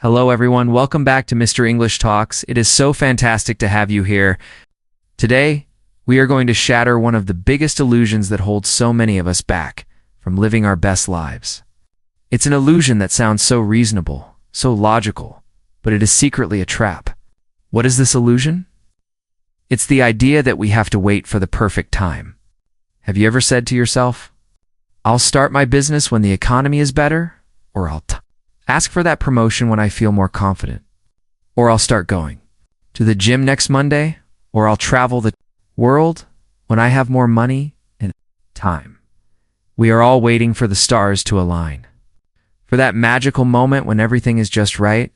Hello everyone, welcome back to Mr. English Talks. It is so fantastic to have you here. Today, we are going to shatter one of the biggest illusions that holds so many of us back from living our best lives. It's an illusion that sounds so reasonable, so logical, but it is secretly a trap. What is this illusion? It's the idea that we have to wait for the perfect time. Have you ever said to yourself, I'll start my business when the economy is better, or I'll ask for that promotion when I feel more confident, or I'll start going to the gym next Monday, or I'll travel the world when I have more money and time. We are all waiting for the stars to align, for that magical moment when everything is just right.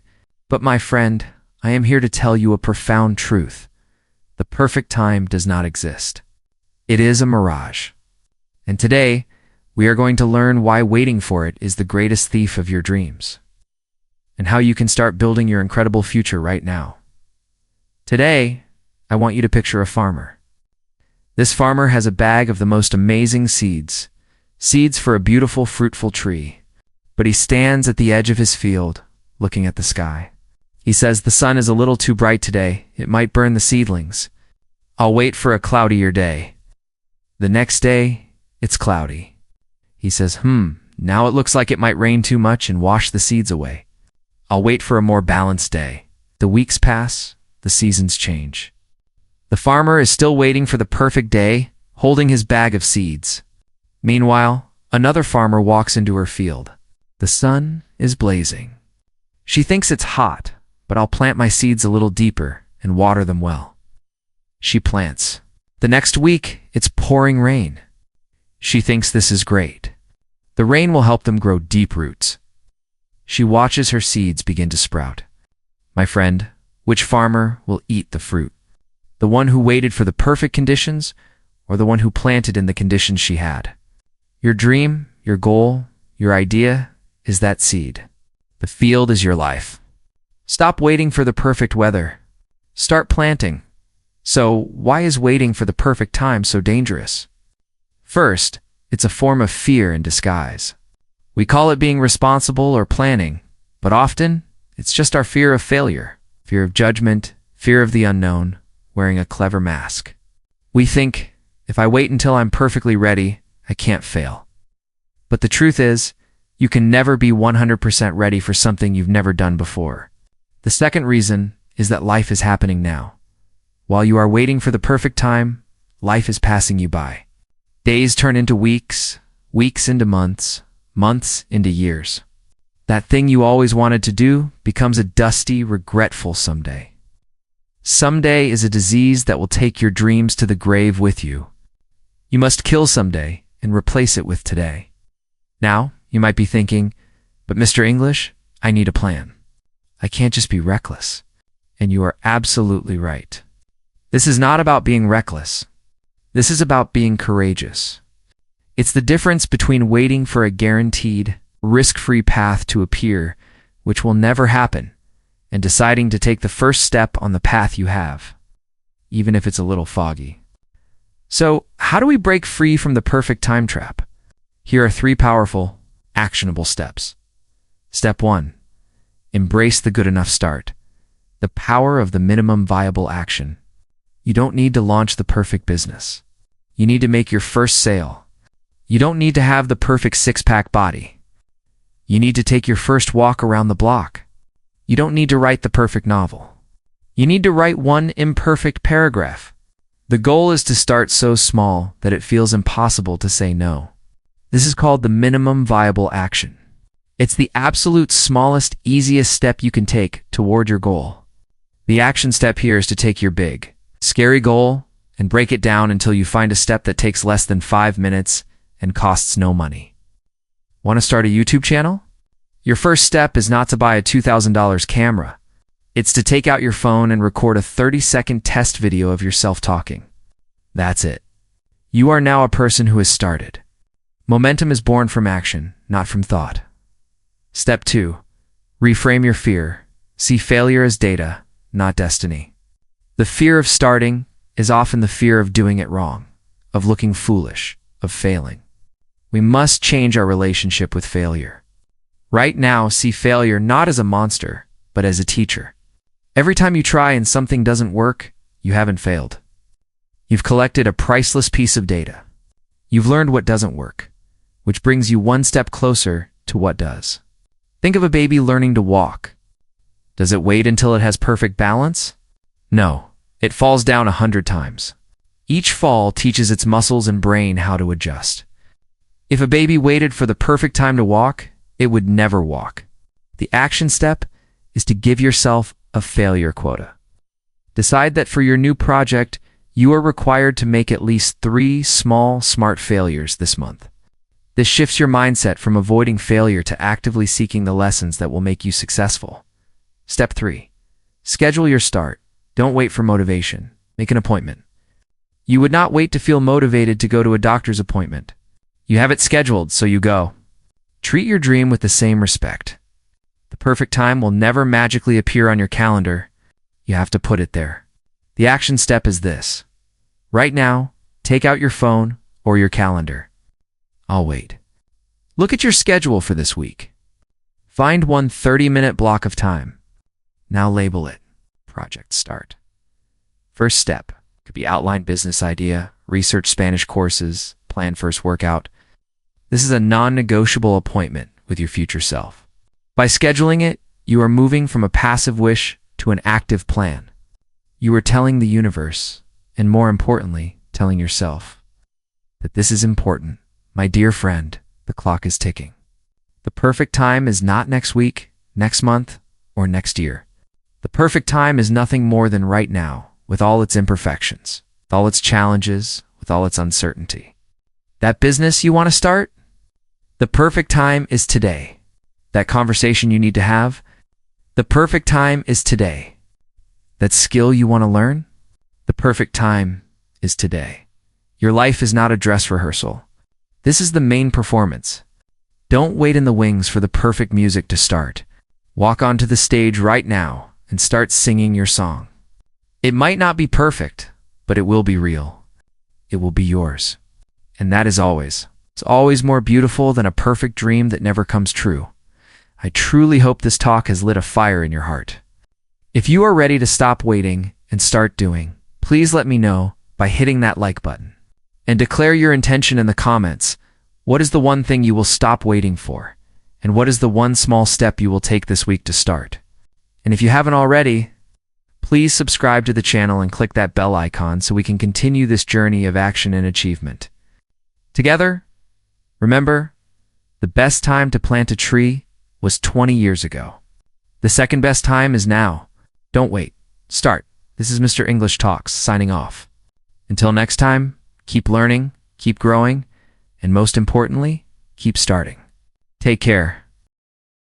But my friend, I am here to tell you a profound truth. The perfect time does not exist. It is a mirage. And today, we are going to learn why waiting for it is the greatest thief of your dreams, and how you can start building your incredible future right now. Today, I want you to picture a farmer. This farmer has a bag of the most amazing seeds for a beautiful, fruitful tree. But he stands at the edge of his field, looking at the sky. He says, the sun is a little too bright today. It might burn the seedlings. I'll wait for a cloudier day. The next day, it's cloudy. He says, now it looks like it might rain too much and wash the seeds away. I'll wait for a more balanced day. The weeks pass, the seasons change. The farmer is still waiting for the perfect day, holding his bag of seeds. Meanwhile, another farmer walks into her field. The sun is blazing. She thinks it's hot, but I'll plant my seeds a little deeper and water them well. She plants. The next week, it's pouring rain. She thinks this is great. The rain will help them grow deep roots. She watches her seeds begin to sprout. My friend, which farmer will eat the fruit? The one who waited for the perfect conditions, or the one who planted in the conditions she had? Your dream, your goal, your idea is that seed. The field is your life. Stop waiting for the perfect weather. Start planting. So, why is waiting for the perfect time so dangerous? First, it's a form of fear in disguise. We call it being responsible or planning, but often, it's just our fear of failure, fear of judgment, fear of the unknown, wearing a clever mask. We think, if I wait until I'm perfectly ready, I can't fail. But the truth is, you can never be 100% ready for something you've never done before. The second reason is that life is happening now. While you are waiting for the perfect time, life is passing you by. Days turn into weeks, weeks into months, months into years. That thing you always wanted to do becomes a dusty, regretful someday. Someday is a disease that will take your dreams to the grave with you. You must kill someday and replace it with today. Now, you might be thinking, but Mr. English, I need a plan. I can't just be reckless. And you are absolutely right. This is not about being reckless. This is about being courageous. It's the difference between waiting for a guaranteed, risk-free path to appear, which will never happen, and deciding to take the first step on the path you have, even if it's a little foggy. So, how do we break free from the perfect time trap? Here are 3 powerful, actionable steps. Step 1. Embrace the good enough start. The power of the minimum viable action. You don't need to launch the perfect business. You need to make your first sale. You don't need to have the perfect six-pack body. You need to take your first walk around the block. You don't need to write the perfect novel. You need to write one imperfect paragraph. The goal is to start so small that it feels impossible to say no. This is called the minimum viable action. It's the absolute smallest, easiest step you can take toward your goal. The action step here is to take your big, scary goal and break it down until you find a step that takes less than 5 minutes and costs no money. Want to start a YouTube channel? Your first step is not to buy a $2,000 camera. It's to take out your phone and record a 30-second test video of yourself talking. That's it. You are now a person who has started. Momentum is born from action, not from thought. Step 2. Reframe your fear. See failure as data, not destiny. The fear of starting is often the fear of doing it wrong, of looking foolish, of failing. We must change our relationship with failure. Right now, see failure not as a monster, but as a teacher. Every time you try and something doesn't work, you haven't failed. You've collected a priceless piece of data. You've learned what doesn't work, which brings you one step closer to what does. Think of a baby learning to walk. Does it wait until it has perfect balance? No, it falls down 100 times. Each fall teaches its muscles and brain how to adjust. If a baby waited for the perfect time to walk, it would never walk. The action step is to give yourself a failure quota. Decide that for your new project, you are required to make at least 3 small, smart failures this month. This shifts your mindset from avoiding failure to actively seeking the lessons that will make you successful. Step 3. Schedule your start. Don't wait for motivation. Make an appointment. You would not wait to feel motivated to go to a doctor's appointment. You have it scheduled, so you go. Treat your dream with the same respect. The perfect time will never magically appear on your calendar. You have to put it there. The action step is this. Right now, take out your phone or your calendar. I'll wait. Look at your schedule for this week. Find one 30-minute block of time. Now label it. Project start. First step could be outline business idea, research Spanish courses, plan first workout. This is a non-negotiable appointment with your future self. By scheduling it, you are moving from a passive wish to an active plan. You are telling the universe, and more importantly, telling yourself, that this is important. My dear friend, the clock is ticking. The perfect time is not next week, next month, or next year. The perfect time is nothing more than right now, with all its imperfections, with all its challenges, with all its uncertainty. That business you want to start? The perfect time is today. That conversation you need to have? The perfect time is today. That skill you want to learn? The perfect time is today. Your life is not a dress rehearsal. This is the main performance. Don't wait in the wings for the perfect music to start. Walk onto the stage right now and start singing your song. It might not be perfect, but it will be real. It will be yours. And that is always. It's always more beautiful than a perfect dream that never comes true. I truly hope this talk has lit a fire in your heart. If you are ready to stop waiting and start doing, please let me know by hitting that like button. And declare your intention in the comments. What is the one thing you will stop waiting for? And what is the one small step you will take this week to start? And if you haven't already, please subscribe to the channel and click that bell icon so we can continue this journey of action and achievement. Together, remember, the best time to plant a tree was 20 years ago. The second best time is now. Don't wait. Start. This is Mr. English Talks, signing off. Until next time, keep learning, keep growing, and most importantly, keep starting. Take care.